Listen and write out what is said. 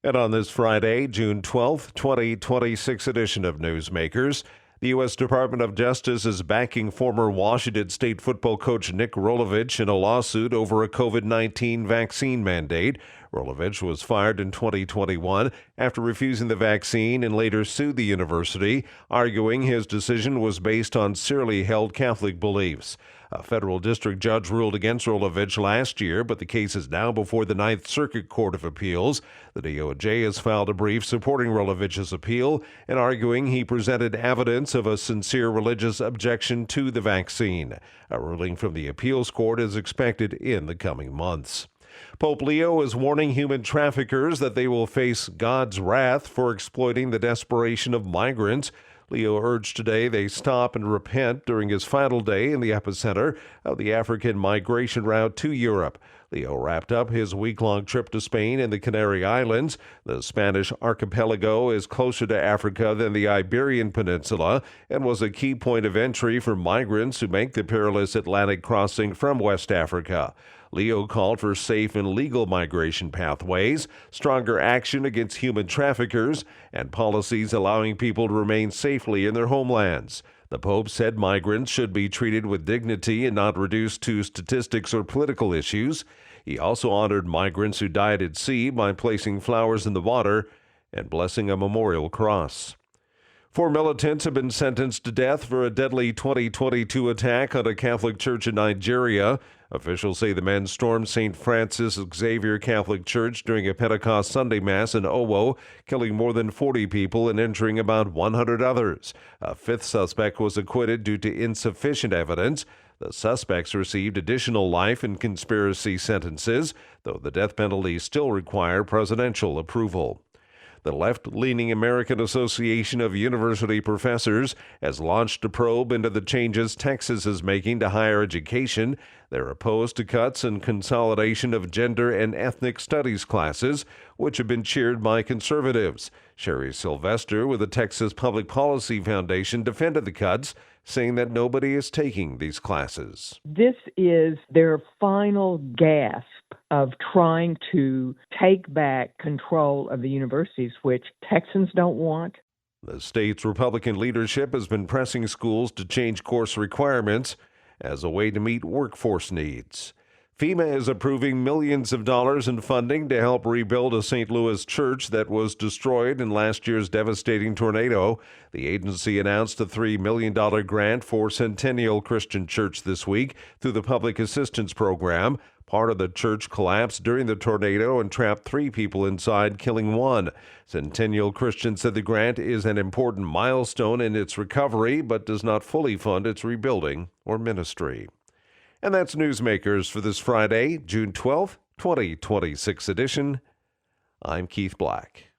And on this Friday, June 12th, 2026 edition of Newsmakers, the U.S. Department of Justice is backing former Washington State football coach Nick Rolovich in a lawsuit over a COVID-19 vaccine mandate. Rolovich was fired in 2021 after refusing the vaccine and later sued the university, arguing his decision was based on sincerely held Catholic beliefs. A federal district judge ruled against Rolovich last year, but the case is now before the Ninth Circuit Court of Appeals. The DOJ has filed a brief supporting Rolovich's appeal and arguing he presented evidence of a sincere religious objection to the vaccine. A ruling from the appeals court is expected in the coming months. Pope Leo is warning human traffickers that they will face God's wrath for exploiting the desperation of migrants. Leo urged today they stop and repent during his final day in the epicenter of the African migration route to Europe. Leo wrapped up his week-long trip to Spain and the Canary Islands. The Spanish archipelago is closer to Africa than the Iberian Peninsula and was a key point of entry for migrants who make the perilous Atlantic crossing from West Africa. Leo called for safe and legal migration pathways, stronger action against human traffickers, and policies allowing people to remain safely in their homelands. The Pope said migrants should be treated with dignity and not reduced to statistics or political issues. He also honored migrants who died at sea by placing flowers in the water and blessing a memorial cross. 4 militants have been sentenced to death for a deadly 2022 attack on a Catholic church in Nigeria. Officials say the men stormed St. Francis Xavier Catholic Church during a Pentecost Sunday Mass in Owo, killing more than 40 people and injuring about 100 others. A fifth suspect was acquitted due to insufficient evidence. The suspects received additional life and conspiracy sentences, though the death penalty still require presidential approval. The left-leaning American Association of University Professors has launched a probe into the changes Texas is making to higher education. They're opposed to cuts and consolidation of gender and ethnic studies classes, which have been cheered by conservatives. Sherry Sylvester with the Texas Public Policy Foundation defended the cuts, saying that nobody is taking these classes. This is their final gasp of trying to take back control of the universities, which Texans don't want. The state's Republican leadership has been pressing schools to change course requirements as a way to meet workforce needs. FEMA is approving millions of dollars in funding to help rebuild a St. Louis church that was destroyed in last year's devastating tornado. The agency announced a $3 million grant for Centennial Christian Church this week through the Public Assistance Program. Part of the church collapsed during the tornado and trapped 3 people inside, killing 1. Centennial Christian said the grant is an important milestone in its recovery, but does not fully fund its rebuilding or ministry. And that's Newsmakers for this Friday, June 12th, 2026 edition. I'm Keith Black.